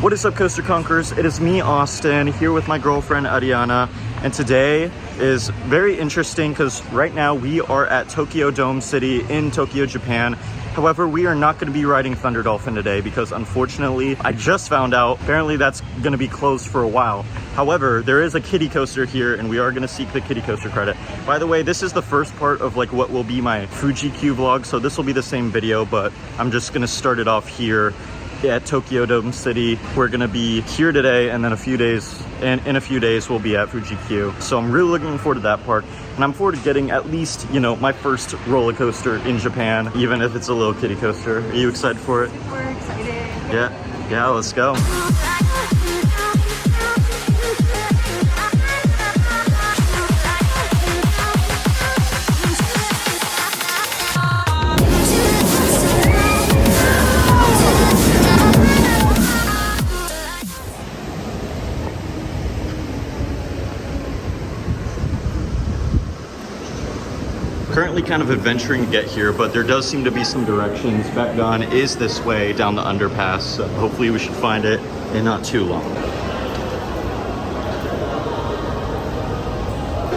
What is up, Coaster Conquerors? It is me, Austin, here with my girlfriend, Ariana, and today is very interesting because right now we are at Tokyo Dome City in Tokyo, Japan. However, we are not going to be riding Thunder Dolphin today because unfortunately, I just found out, apparently that's going to be closed for a while. However, there is a kiddie coaster here and we are going to seek the kiddie coaster credit. By the way, this is the first part of like what will be my Fuji-Q vlog, so this will be the same video, but I'm just going to start it off here at Tokyo Dome City. We're gonna be here today and then in a few days we'll be at Fuji-Q. So I'm really looking forward to that part, and I'm forward to getting at least, you know, my first roller coaster in Japan, even if it's a little kiddie coaster. Are you excited for it? Super excited. Yeah, let's go. Currently kind of adventuring to get here, but there does seem to be some directions. Backgun is this way down the underpass, so hopefully we should find it in not too long.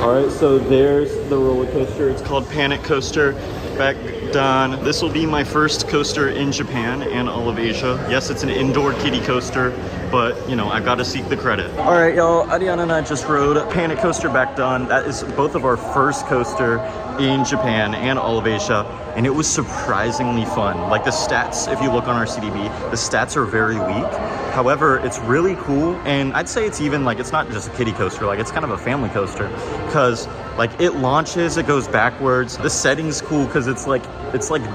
Alright, so there's the roller coaster. It's called Panic Coaster. Back done. This will be my first coaster in Japan and all of Asia. Yes, it's an indoor kiddie coaster, but you know, I've got to seek the credit. All right, y'all, Ariana and I just rode Panic Coaster back done. That is both of our first coaster in Japan and all of Asia, and it was surprisingly fun. Like the stats, if you look on our CDB, the stats are very weak. However, it's really cool, and I'd say it's even like, it's not just a kiddie coaster, like it's kind of a family coaster, because like it launches, it goes backwards. The setting's cool because it's like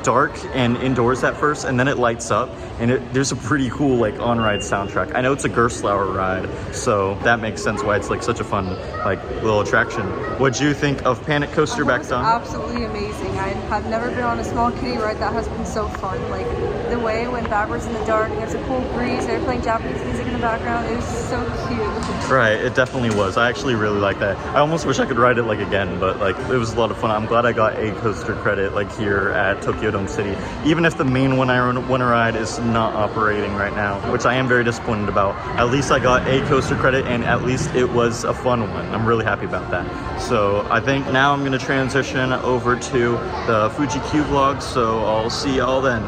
dark and indoors at first, and then it lights up, and there's a pretty cool like on-ride soundtrack. I know it's a Gerstlauer ride, so that makes sense why it's like such a fun like little attraction. What'd you think of Panic Coaster back then? Absolutely amazing. I have never been on a small kiddie ride that has been so fun. Like the way it went backwards in the dark, there's a cool breeze, they're playing Japanese music in the background. It was so cute. Right, it definitely was. I actually really like that. I almost wish I could ride it like again, but like it was a lot of fun. I'm glad I got a coaster credit like here at Tokyo Dome City, even if the main one I want to ride is not operating right now, which I am very disappointed about. At least I got a coaster credit, and at least it was a fun one. I'm really happy about that. So I think now I'm going to transition over to the Fuji-Q vlog, so I'll see y'all then.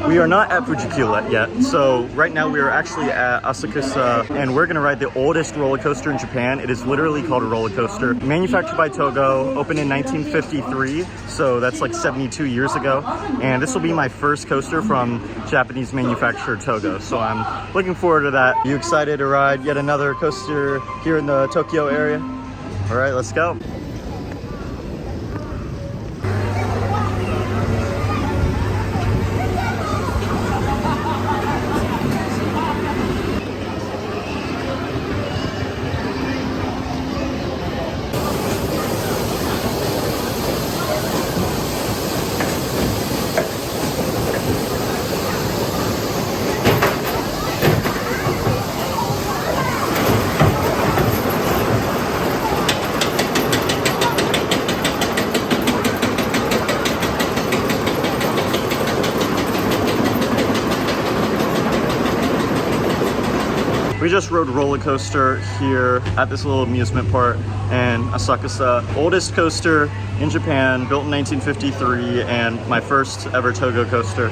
We are not at Fuji-Q yet, so right now we are actually at Asakusa, and we're gonna ride the oldest roller coaster in Japan. It is literally called a roller coaster. Manufactured by Togo, opened in 1953, so that's like 72 years ago. And this will be my first coaster from Japanese manufacturer Togo, so I'm looking forward to that. You excited to ride yet another coaster here in the Tokyo area? All right, let's go. We just rode roller coaster here at this little amusement park in Asakusa. Oldest coaster in Japan, built in 1953, and my first ever Togo coaster.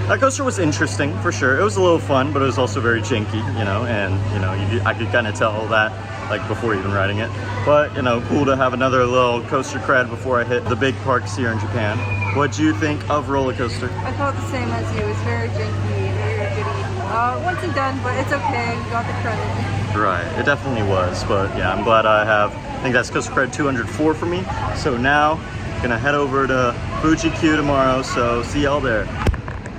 That coaster was interesting for sure. It was a little fun, but it was also very janky, you know, and you know, I could kind of tell that like before even riding it. But you know, cool to have another little coaster cred before I hit the big parks here in Japan. What'd you think of roller coaster? I felt the same as you. It's very janky, very giddy. Once and done, but it's okay. You got the credit. Right, it definitely was, but yeah, I'm glad I think that's coaster cred 204 for me. So now, gonna head over to Fuji-Q tomorrow, so see y'all there.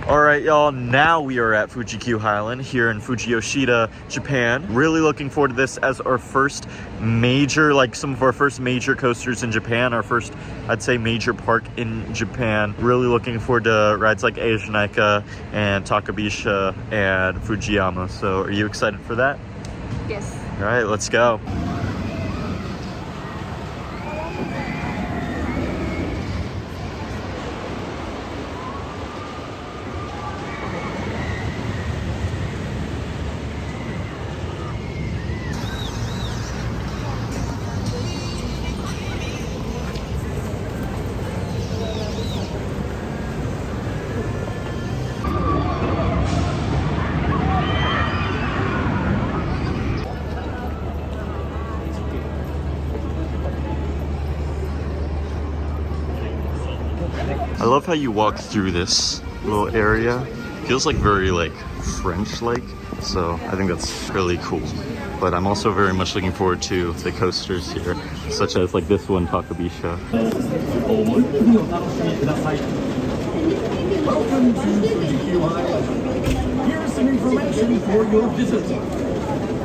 All right, y'all, now we are at Fuji-Q Highland here in Fuji-Yoshida, Japan. Really looking forward to this as our first major, like some of our first major coasters in Japan, our first, I'd say, major park in Japan. Really looking forward to rides like EEJANAIKA and Takabisha and Fujiyama. So are you excited for that? Yes. All right, let's go. I love how you walk through this little area. Feels like very like French-like, so I think that's really cool. But I'm also very much looking forward to the coasters here, such as like this one, Takabisha. Welcome to Fuji-Q Highland. Here's some information for your visit.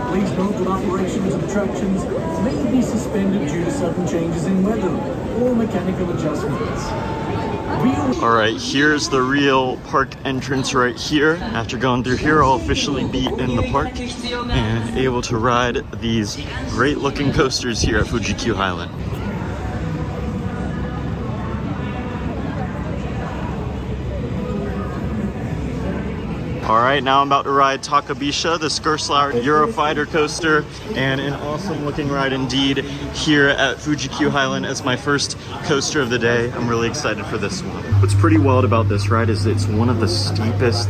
Please note that operations and attractions may be suspended due to sudden changes in weather or mechanical adjustments. All right, here's the real park entrance right here. After going through here, I'll officially be in the park and able to ride these great looking coasters here at Fuji-Q Highland. All right, now I'm about to ride Takabisha, the Skurslower Eurofighter coaster, and an awesome looking ride indeed here at Fuji-Q Highland as my first coaster of the day. I'm really excited for this one. What's pretty wild about this ride is it's one of the steepest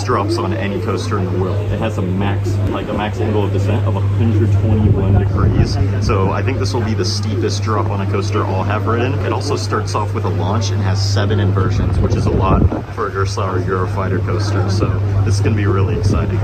drops on any coaster in the world. It has a max angle of descent of 121 degrees. So I think this will be the steepest drop on a coaster I'll have ridden. It also starts off with a launch and has 7 inversions, which is a lot for a Skurslower Eurofighter coaster, so this is going to be really exciting.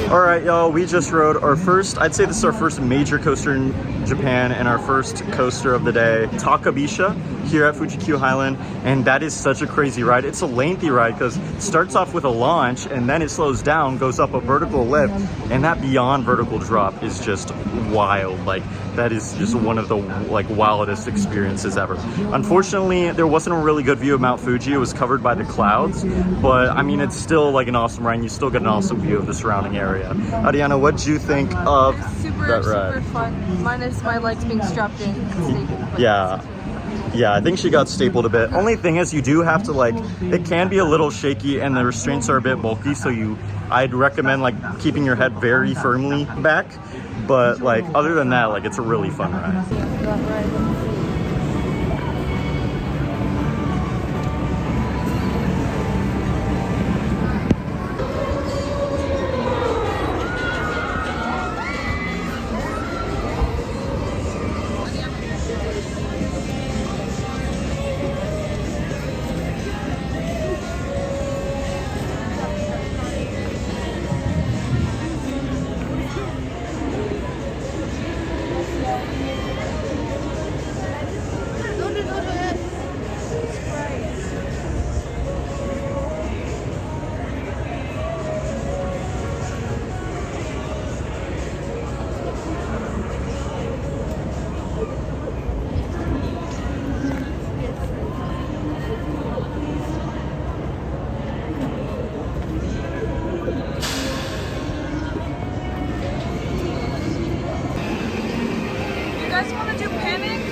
Alright y'all, we just rode our first, I'd say this is our first major coaster in Japan and our first coaster of the day, Takabisha, here at Fuji-Q Highland, and that is such a crazy ride. It's a lengthy ride because it starts off with a launch and then it slows down, goes up a vertical lift, and that beyond vertical drop is just wild. Like, that is just one of the wildest experiences ever. Unfortunately, there wasn't a really good view of Mount Fuji. It was covered by the clouds, but I mean, it's still like an awesome ride and you still get an awesome view of the surrounding area. Ariana, what did you think of that ride? Super fun. Minus my legs being strapped in. Yeah, I think she got stapled a bit. Only thing is you do have to it can be a little shaky and the restraints are a bit bulky, so I'd recommend keeping your head very firmly back. But other than that, it's a really fun ride.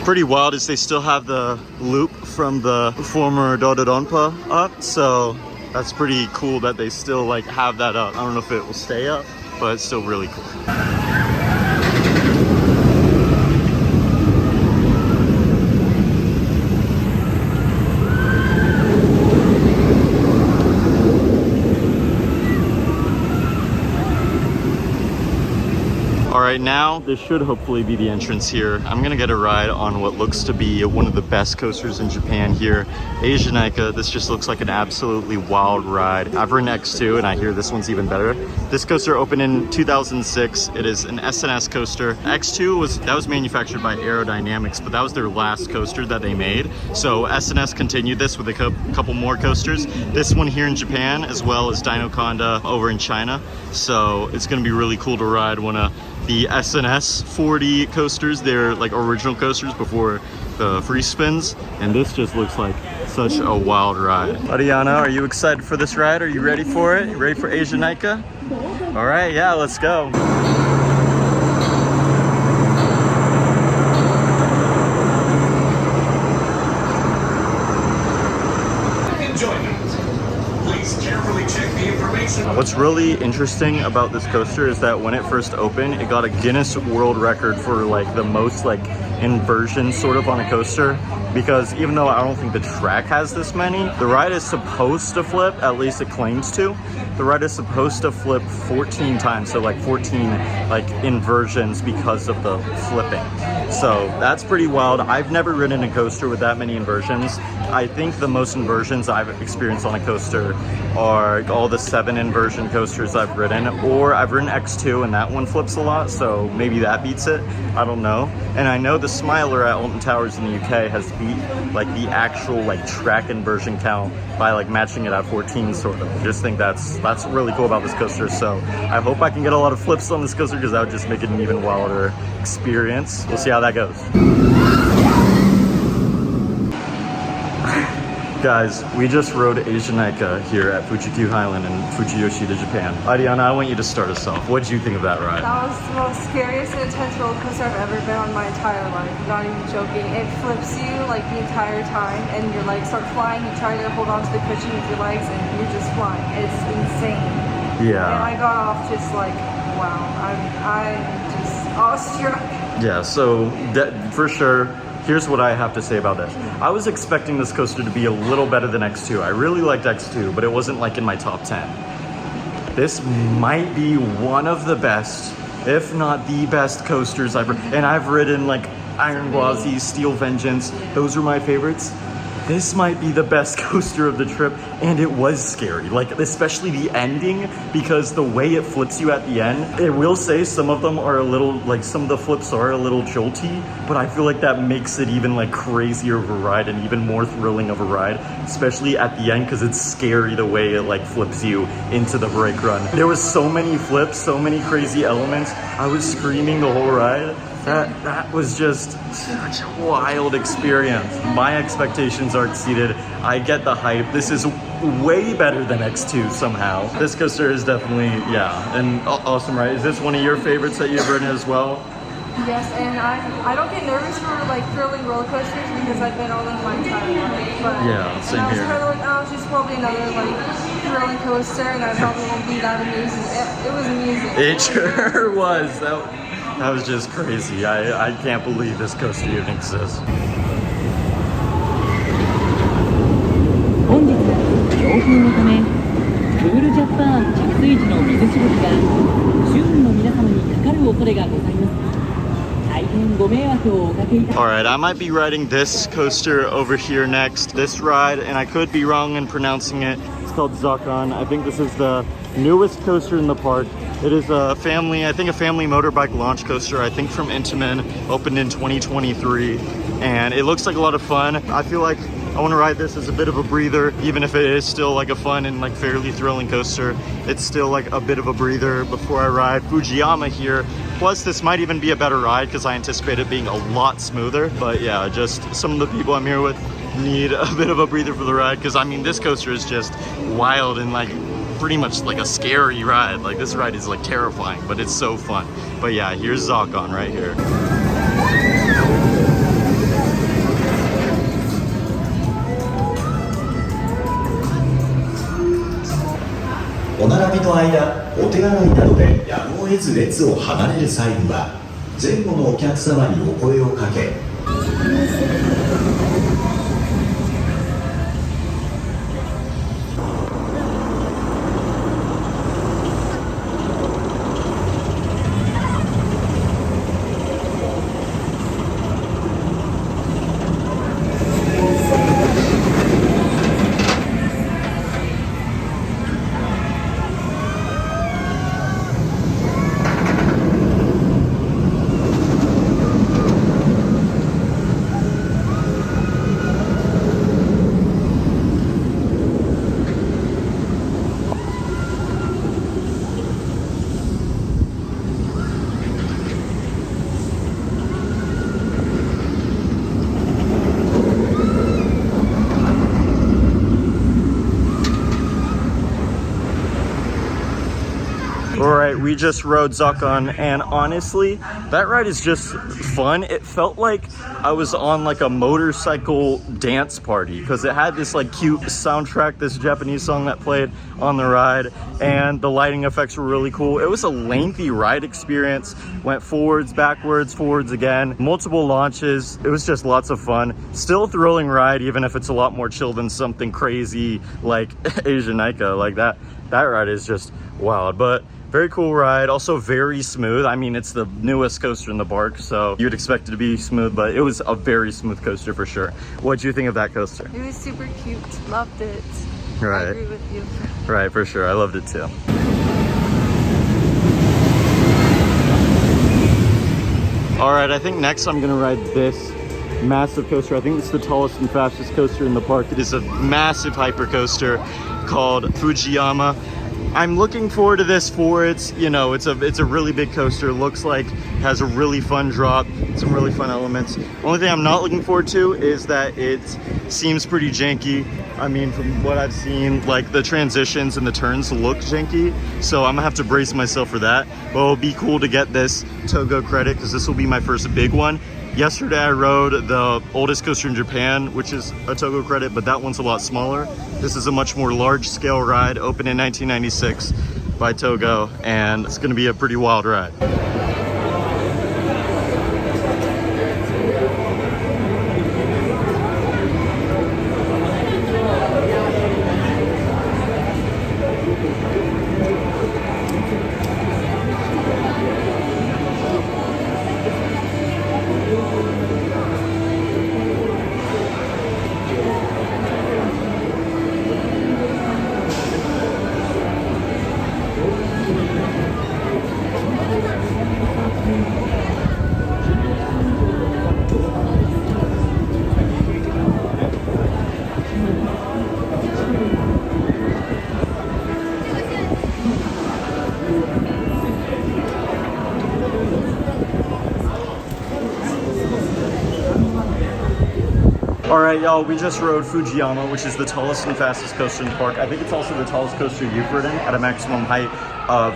pretty wild is they still have the loop from the former Dododonpa up, so that's pretty cool that they still like have that up. I don't know if it will stay up, but it's still really cool. Alright, now this should hopefully be the entrance here. I'm gonna get a ride on what looks to be one of the best coasters in Japan here, EEJANAIKA. This just looks like an absolutely wild ride. I've ridden X2 and I hear this one's even better. This coaster opened in 2006. It is an SNS coaster. X2 was manufactured by Aerodynamics, but that was their last coaster that they made. So SNS continued this with a couple more coasters. This one here in Japan, as well as Dinoconda over in China. So it's gonna be really cool to ride one of the SNS 4D coasters. They're like original coasters before the free spins, and this just looks like such a wild ride. Ariana, are you excited for this ride? Are you ready for it? You ready for EEJANAIKA? All right, yeah, let's go. What's really interesting about this coaster is that when it first opened, it got a Guinness World Record for like the most like inversions sort of on a coaster, because even though I don't think the track has this many, the ride is supposed to flip, at least it claims to. The ride is supposed to flip 14 times, so like 14 like inversions because of the flipping. So that's pretty wild. I've never ridden a coaster with that many inversions. I think the most inversions I've experienced on a coaster are all the 7 inversion coasters I've ridden, or I've ridden X2 and that one flips a lot, so maybe that beats it. I don't know. And I know the Smiler at Alton Towers in the UK has beat like the actual like track inversion count by like matching it at 14 sort of. I just think that's really cool about this coaster. So I hope I can get a lot of flips on this coaster, because that would just make it an even wilder experience. We'll see how that goes. Guys, we just rode EEJANAIKA here at Fuji-Q Highland in Fuji-Yoshida, Japan. Ariana, I want you to start us off. What did you think of that ride? That was the most scariest and intense roller coaster I've ever been on my entire life. I'm not even joking. It flips you like the entire time, and your legs start flying. You try to hold on to the cushion with your legs, and you're just flying. It's insane. Yeah. And I got off just like, wow. I'm just awestruck. Yeah, so for sure. Here's what I have to say about this. I was expecting this coaster to be a little better than X2. I really liked X2, but it wasn't like in my top 10. This might be one of the best, if not the best coasters I've ridden. And I've ridden like Iron Gwazi, Steel Vengeance. Those are my favorites. This might be the best coaster of the trip, and it was scary, like especially the ending, because the way it flips you at the end. It will say some of them are a little, like some of the flips are a little jolty, but I feel like that makes it even like crazier of a ride and even more thrilling of a ride, especially at the end, because it's scary the way it like flips you into the brake run. There was so many flips, so many crazy elements. I was screaming the whole ride. That was just such a wild experience. My expectations are exceeded. I get the hype. This is way better than X2 somehow. This coaster is definitely, yeah, an awesome ride. Is this one of your favorites that you've ridden as well? Yes, and I don't get nervous for like thrilling roller coasters because I've been on them my entire life. But yeah, same here. I was kind of like, oh, it's just probably another like thrilling coaster, and I probably won't be that amusing. It was amusing. It sure was. That was just crazy. I can't believe this coaster even exists. 本日強風のためクールジャパン着水時の水しぶきが周囲の皆様にかかる恐れがございます。大変ご迷惑をおかけいたします。 Alright, I might be riding this coaster over here next. This ride, and I could be wrong in pronouncing it. It's called Zokkon. I think this is the newest coaster in the park. It is a family motorbike launch coaster, I think from Intamin, opened in 2023, and it looks like a lot of fun. I feel like I want to ride this as a bit of a breather, even if it is still like a fun and like fairly thrilling coaster. It's still like a bit of a breather before I ride Fujiyama here. Plus, this might even be a better ride because I anticipate it being a lot smoother. But yeah, just some of the people I'm here with need a bit of a breather for the ride, because I mean, this coaster is just wild and like pretty much like a scary ride. Like this ride is like terrifying, but it's so fun. But yeah, here's Zokkon right here. お並びの間、お手洗いなどでやむを得ず列を離れる際には、前後のお客様にお声をかけ、Alright, we just rode Zokkon, and honestly, that ride is just fun. It felt like I was on like a motorcycle dance party because it had this like cute soundtrack, this Japanese song that played on the ride, and the lighting effects were really cool. It was a lengthy ride experience, went forwards, backwards, forwards again, multiple launches. It was just lots of fun. Still a thrilling ride, even if it's a lot more chill than something crazy like EEJANAIKA. Like that ride is just wild, but very cool ride, also very smooth. I mean, it's the newest coaster in the park, so you'd expect it to be smooth, but it was a very smooth coaster for sure. What'd you think of that coaster? It was super cute. Loved it. Right. I agree with you. Right, for sure. I loved it too. All right, I think next I'm gonna ride this massive coaster. I think it's the tallest and fastest coaster in the park. It is a massive hyper coaster called Fujiyama. I'm looking forward to this for its, you know, it's a really big coaster. It looks like it has a really fun drop, some really fun elements. Only thing I'm not looking forward to is that it seems pretty janky. I mean, from what I've seen, like the transitions and the turns look janky, so I'm gonna have to brace myself for that. But it'll be cool to get this Togo credit because this will be my first big one. Yesterday I rode the oldest coaster in Japan, which is a Togo credit, but that one's a lot smaller. This is a much more large scale ride, opened in 1996 by Togo, and it's gonna be a pretty wild ride. All right, y'all, we just rode Fujiyama, which is the tallest and fastest coaster in the park. I think it's also the tallest coaster you've ridden at a maximum height of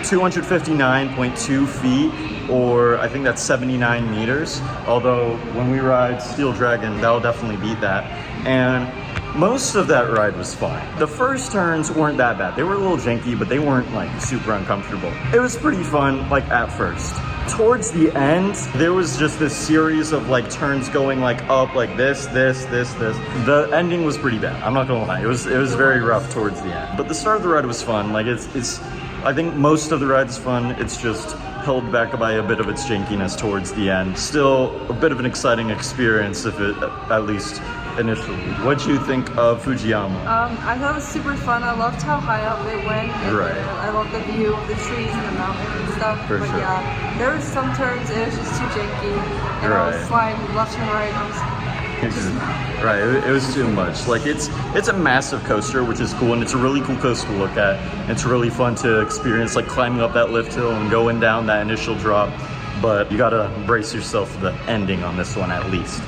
259.2 feet, or I think that's 79 meters. Although when we ride Steel Dragon, that'll definitely beat that. And most of that ride was fine. The first turns weren't that bad. They were a little janky, but they weren't like super uncomfortable. It was pretty fun, like at first. Towards the end, there was just this series of like turns going like up, like this. The ending was pretty bad. I'm not gonna lie. It was very rough towards the end. But the start of the ride was fun. Like it's I think most of the ride's fun. It's just held back by a bit of its jankiness towards the end. Still a bit of an exciting experience, if it at least initially. What'd you think of Fujiyama? I thought it was super fun. I loved how high up it went. And Right. I loved the view of the trees and the mountains and stuff. For but sure. yeah, there were some turns it was just too janky. And I was Right. sliding left and right. Right, it was too much. Like it's a massive coaster, which is cool, and it's a really cool coaster to look at. It's really fun to experience, like climbing up that lift hill and going down that initial drop. But you gotta brace yourself for the ending on this one at least.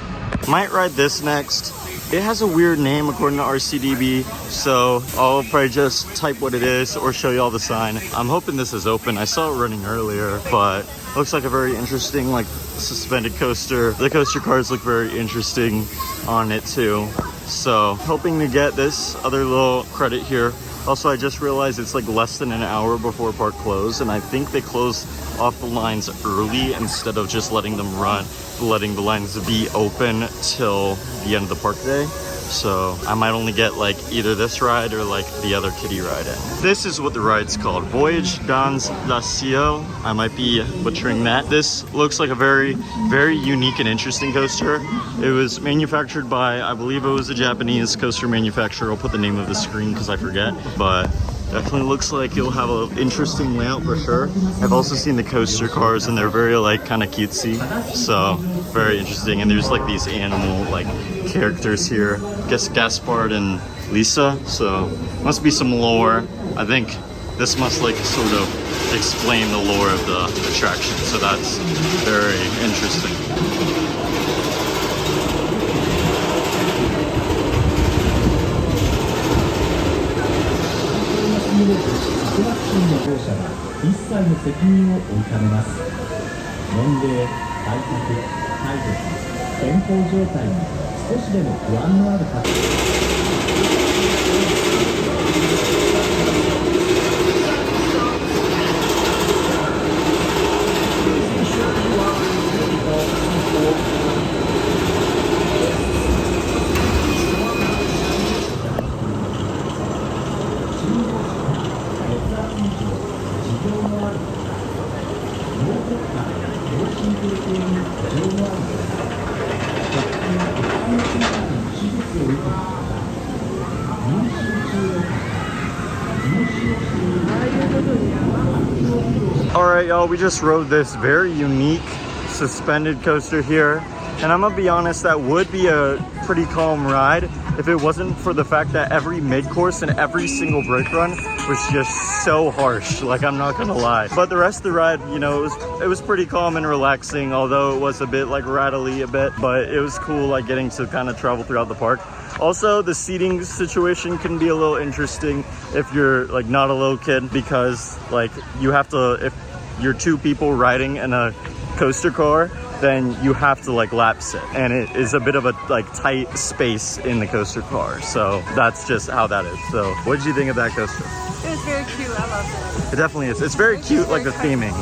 Might ride this next. It has a weird name according to RCDB, so I'll probably just type what it is or show you all the sign. I'm hoping this is open. I saw it running earlier, but looks like a very interesting like suspended coaster. The coaster cars look very interesting on it too. So hoping to get this other little credit here Also, I just realized it's like less than an hour before park close, and I think they close off the lines early instead of just letting the lines be open till the end of the park day. So I might only get like either this ride or like the other kiddie ride in. This is what the ride's called, Voyage dans la Ciel. I might be butchering that. This looks like a very, very unique and interesting coaster. It was manufactured by, I believe it was a Japanese coaster manufacturer. I'll put the name of the screen because I forget, but definitely looks like it'll have an interesting layout for sure. I've also seen the coaster cars and they're very like kind of cutesy, so very interesting. And there's like these animal like characters here. I guess Gaspard and Lisa, so must be some lore. I think this must like sort of explain the lore of the attraction, so that's very interesting. Alright y'all, we just rode this very unique suspended coaster here, and I'm gonna be honest, that would be a pretty calm ride if it wasn't for the fact that every mid-course and every single brake run was just so harsh, like I'm not gonna lie. But the rest of the ride, you know, it was pretty calm and relaxing, although it was a bit like rattly a bit, but it was cool like getting to kind of travel throughout the park. Also, the seating situation can be a little interesting if you're like not a little kid, because like you have to, if you're two people riding in a coaster car, then you have to like lap sit, and it is a bit of a like tight space in the coaster car, so that's just how that is. So what did you think of that coaster? It was very cute. I loved it. It definitely is. It's very cute, like the theming.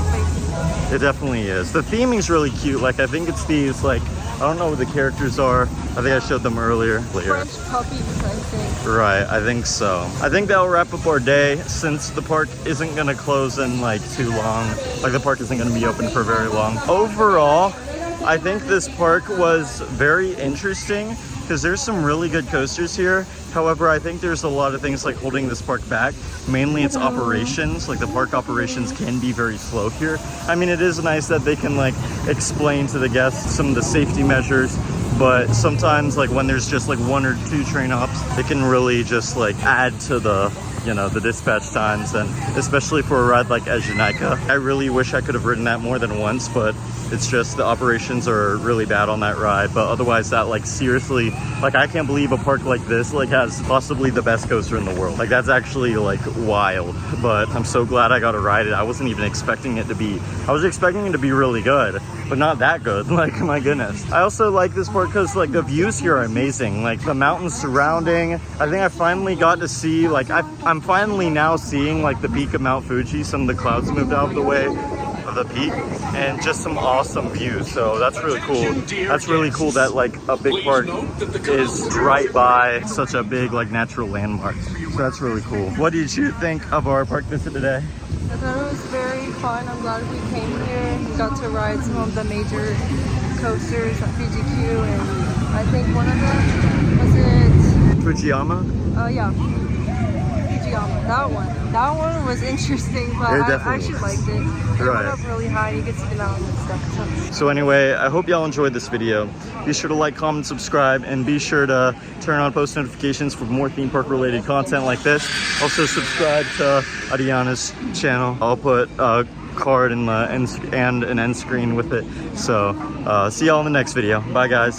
It definitely is. The theming's really cute. Like I think it's these like, I don't know what the characters are. I think I showed them earlier. French puppies, I think. Right, I think so. I think that'll wrap up our day, since the park isn't gonna close in like too long. Like the park isn't gonna be open for very long. Overall, I think this park was very interesting because there's some really good coasters here. However, I think there's a lot of things like holding this park back. Mainly its operations, like the park operations can be very slow here. I mean, it is nice that they can like explain to the guests some of the safety measures, but sometimes like when there's just like one or two train hops, it can really just like add to the, you know, the dispatch times, and especially for a ride like EEJANAIKA. I really wish I could have ridden that more than once, but it's just the operations are really bad on that ride. But otherwise, that like seriously, like I can't believe a park like this like has possibly the best coaster in the world. Like that's actually like wild. But I'm so glad I got to ride it. I wasn't even expecting it to be, I was expecting it to be really good, but not that good. Like my goodness. I also like this park because like the views here are amazing. Like the mountains surrounding. I think I finally got to see like I'm finally now seeing like the peak of Mount Fuji. Some of the clouds moved out of the way of the peak, and just some awesome views. So that's really cool. That's really cool that like a big park is right by such a big like natural landmark. So that's really cool. What did you think of our park visit today? I thought it was very fun. I'm glad we came here and got to ride some of the major coasters at Fuji-Q, and I think one of them, was it Fujiyama? Yeah, Fujiyama. That one was interesting, but I actually liked it. It went up really high, you could see the mountain and stuff. So anyway, I hope y'all enjoyed this video. Be sure to like, comment, subscribe, and be sure to turn on post notifications for more theme park related content like this. Also subscribe to Ariana's channel. I'll put a card in the end and an end screen with it. So see y'all in the next video. Bye guys.